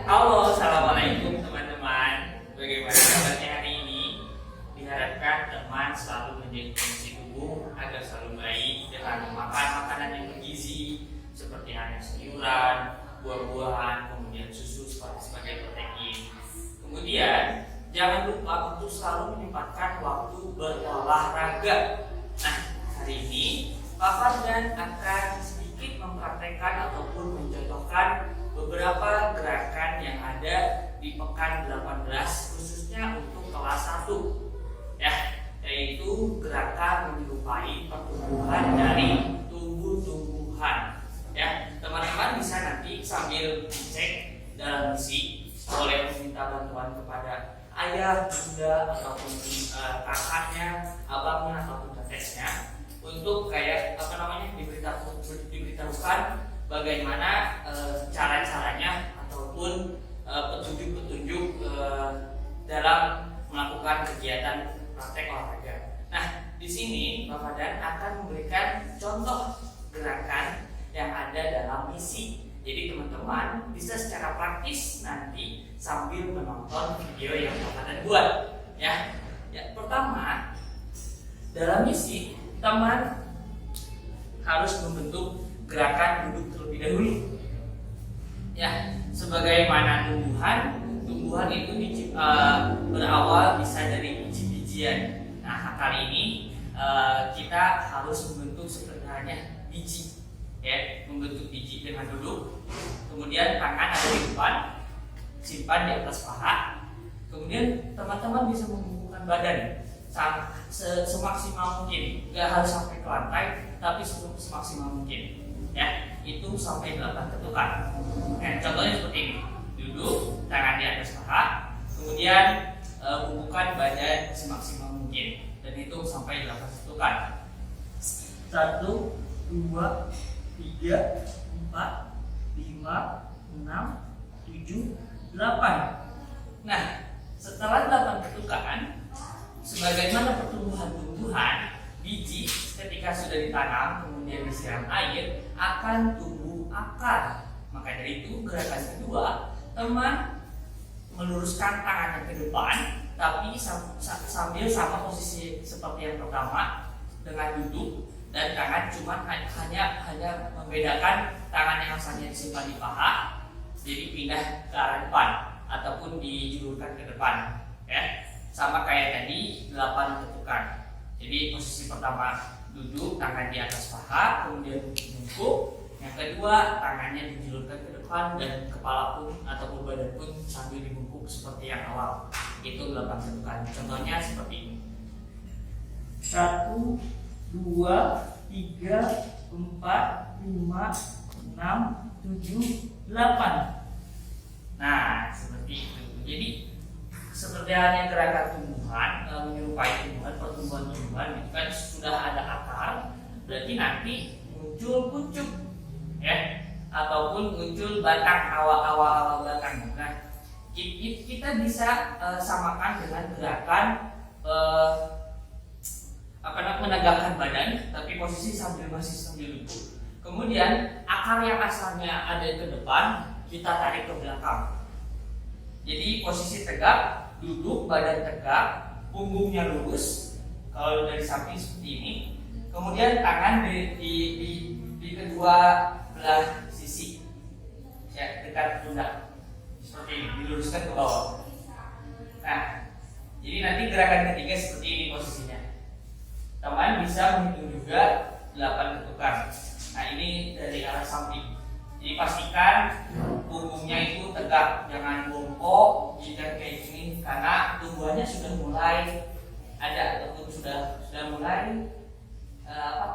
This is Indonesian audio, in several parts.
Halo, assalamualaikum teman-teman. Bagaimana kabarnya hari ini? Diharapkan teman selalu menjaga kondisi tubuh agar selalu baik dengan makan makanan yang bergizi seperti halnya sayuran, buah-buahan, kemudian susu sebagai protein. Kemudian jangan lupa untuk selalu menyempatkan waktu berolahraga. Nah, hari ini Pak Fardan akan sedikit mempraktekkan ataupun mencontohkan beberapa gerakan yang ada di pekan 18 khususnya untuk kelas 1 ya, yaitu gerakan menyerupai pertumbuhan dari tumbuh-tumbuhan ya. Teman-teman bisa nanti sambil cek dalam misi boleh meminta bantuan kepada ayah, bunda ataupun kakaknya, abangnya ataupun tetesnya untuk kayak diberitahukan bagaimana cara-caranya ataupun petunjuk-petunjuk dalam melakukan kegiatan praktek olahraga. Nah, di sini Pak Fardan akan memberikan contoh gerakan yang ada dalam misi. Jadi teman-teman bisa secara praktis nanti sambil menonton video yang Pak Fardan buat. Ya, pertama dalam misi teman harus membentuk gerakan duduk terlebih dahulu. Ya, sebagaimana tumbuhan itu berawal bisa dari biji-bijian. Nah, kali ini kita harus membentuk sebenarnya biji, ya, membentuk biji dengan duduk. Kemudian tangan ada di depan, simpan di atas paha. Kemudian teman-teman bisa membungkukkan badan semaksimal mungkin, nggak harus sampai ke lantai, tapi semaksimal mungkin. Ya, itu sampai 8 ketukan. Nah, contohnya seperti ini. Duduk, tangan di atas paha, kemudian bungkukkan badan semaksimal mungkin dan hitung sampai 8 ketukan. 1, 2, 3, 4, 5, 6, 7, 8. Nah, setelah 8 ketukan, sebagaimana pertumbuhan-tumbuhan, biji ketika sudah ditanam kemudian disiram air akan tumbuh akar. Maka dari itu gerakan kedua, teman meluruskan tangannya ke depan tapi sambil sama posisi seperti yang pertama dengan duduk, dan tangan cuma hanya membedakan tangan yang asalnya disimpan di paha jadi pindah ke arah depan ataupun dijulurkan ke depan ya. Sama kayak tadi 8 ketukan. Jadi posisi pertama duduk, tangan di atas paha, kemudian bungkuk. Yang kedua, tangannya dijulurkan ke depan dan kepala pun ataupun badan pun sambil dibungkuk seperti yang awal. Itu 8 ketukan. Contohnya seperti ini. 1, 2, 3, 4, 5, 6, 7, 8. Nah, seperti itu. Jadi seperti halnya gerakan tumbuhan, menyerupai pertumbuhan itu kan sudah ada akar, berarti nanti muncul pucuk ya, ataupun muncul batang, awal batang. Nah, kita bisa samakan dengan gerakan menegakkan badan tapi posisi masih sambil duduk. Kemudian akar yang asalnya ada ke depan kita tarik ke belakang. Jadi posisi tegak, duduk, badan tegak, punggungnya lurus. Kalau dari samping seperti ini. Kemudian tangan di kedua belah sisi, ya, dekat pundak, seperti ini, diluruskan ke bawah. Nah, jadi nanti gerakan ketiga seperti ini posisinya. Teman bisa menghitung juga 8 ketukan. Nah, ini dari arah samping. Jadi pastikan punggungnya itu tegak, jangan bongkok, tidak kayak gini, karena tumbuhannya sudah mulai ada ataupun sudah mulai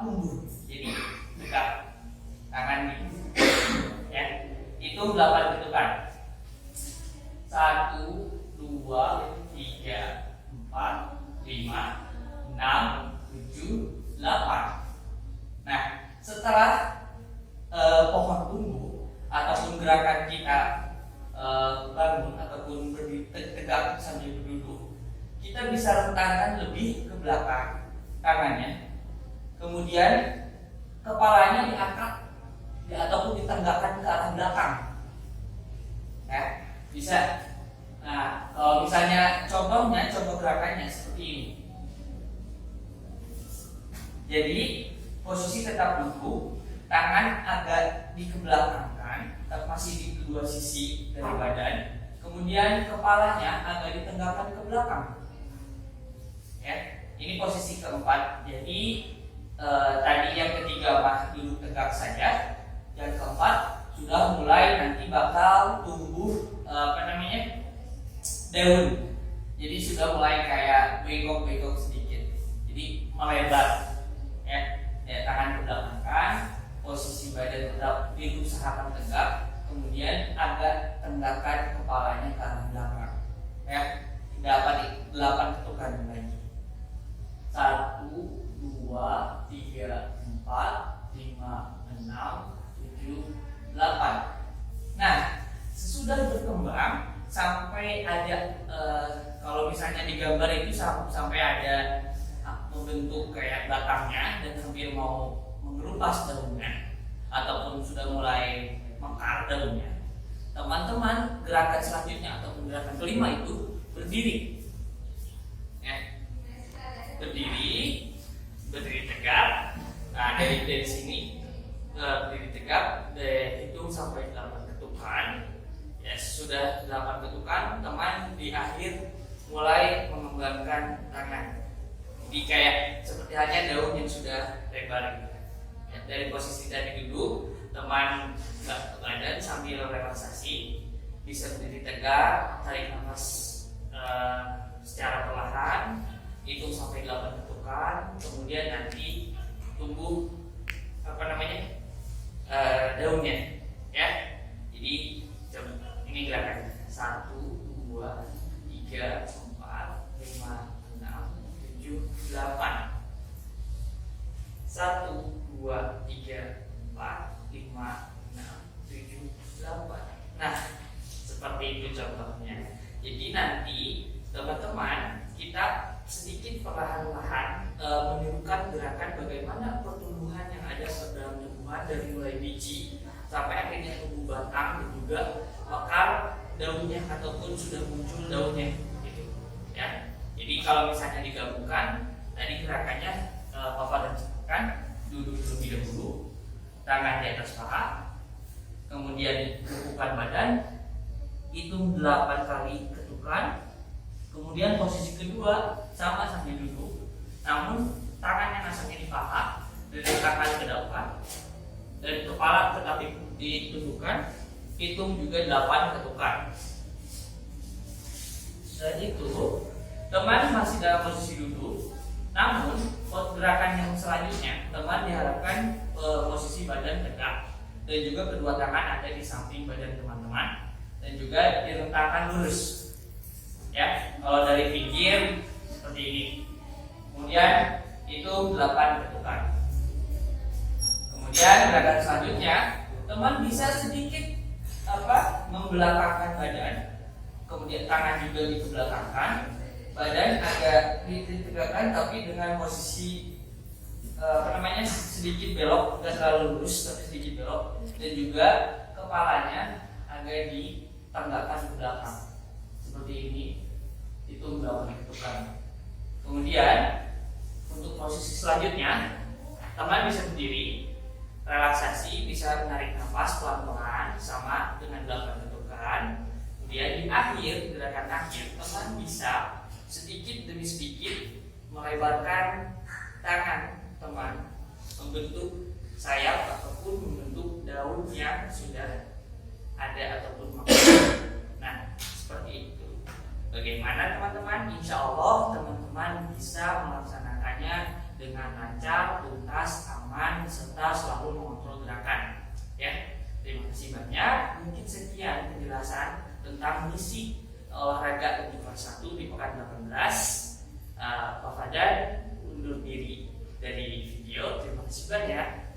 tumbuh. Jadi tegak, tangan gitu, ya. Itu 8 ketukan. 1, 2, 3, 4, 5, 6, 7, 8. Nah, setelah pohon tumbuh ataupun gerakan kita bangun ataupun berdiri tegak sambil berduduk, kita bisa rentangkan lebih ke belakang tangannya, kemudian kepalanya diangkat ataupun ditenggakkan ke arah belakang, ya bisa. Nah, kalau misalnya contoh gerakannya seperti ini. Jadi posisi tetap duduk, tangan agak dikebelakangkan, masih di kedua sisi dari badan. Kemudian kepalanya agak ditenggakkan ke belakang. Ya, ini posisi keempat. Jadi tadi yang ketiga mah duduk tegak saja. Yang keempat sudah mulai nanti bakal tumbuh daun. Jadi sudah mulai kayak bengkok-bengkok sedikit. Jadi melebar. Ya, tangan dibelakangkan, posisi badan tetap diusahakan tegak, kemudian agak tenggakkan kepalanya ke arah belakang. Ya, dapat 8 ketukan lagi. 1, 2, 3, 4, 5, 6, 7, 8. Nah, sesudah berkembang sampai ada kalau misalnya di gambar itu sampai ada membentuk kayak batangnya dan hampir mau mengerupas daunnya ataupun sudah mulai mekar daunnya, teman-teman gerakan selanjutnya ataupun gerakan kelima itu berdiri. Ya, berdiri tegak. Nah, dari sini berdiri tegak, hitung sampai 8 ketukan. Ya, sudah 8 ketukan, teman di akhir mulai mengembangkan tangan. Jadi kayak seperti halnya daun yang sudah lebar gitu. Ya, dari posisi tadi duduk, teman gerak ke badan sambil relaksasi, bisa berdiri tegak, tarik nafas secara perlahan, hitung sampai 8 ketukan, kemudian nanti tumbuh daunnya. Ya, jadi ini gerakannya 1, 2, 3, 4, 5, 6, 7, 8. 1, 2, 3, 4, 5, 6, 7, 8. Nah, seperti itu contohnya. Jadi nanti teman-teman kita sedikit perlahan-lahan menirukan gerakan bagaimana pertumbuhan yang ada dalam tumbuhan dari mulai biji sampai akhirnya tumbuh batang dan juga mekar daunnya ataupun sudah muncul daunnya gitu. Ya. Jadi kalau misalnya digabungkan tadi gerakannya Papa dan Cekan duduk terlebih dahulu, tangan di atas paha, kemudian ketukan badan, hitung 8 kali ketukan, kemudian posisi kedua sama sambil duduk, namun tangannya nasabnya di paha, diletakkan ke depan, dan kepala tetap ditundukkan, hitung juga 8 ketukan. Dan itu teman masih dalam posisi duduk, namun gerakan yang selanjutnya teman diharapkan posisi badan tegak dan juga kedua tangan ada di samping badan teman-teman dan juga direntangkan lurus. Ya, kalau dari pinggir seperti ini. Kemudian itu 8 ketukan. Kemudian gerakan selanjutnya teman bisa sedikit membelakangkan badan. Kemudian tangan juga dikebelakangkan, badan agak ditegakkan tapi dengan posisi sedikit belok, tidak terlalu lurus tapi sedikit belok, dan juga kepalanya agak ditenggakkan ke belakang seperti ini. Itu 8 ketukan. Kemudian untuk posisi selanjutnya teman bisa berdiri, relaksasi, bisa menarik nafas pelan-pelan sama dengan 8 ketukan. Kemudian di akhir gerakan akhir teman bisa sedikit demi sedikit melebarkan tangan teman membentuk sayap ataupun membentuk daun yang sudah ada ataupun mekar. Nah, seperti itu. Bagaimana teman-teman? Insya Allah teman-teman bisa melaksanakannya dengan lancar, tuntas, aman, serta selalu mengontrol gerakan. Ya, terima kasih banyak. Mungkin sekian penjelasan tentang misi olahraga untuk kelas 1 di pekan 18. Pak Fadan undur diri dari video. Terima kasih banyak.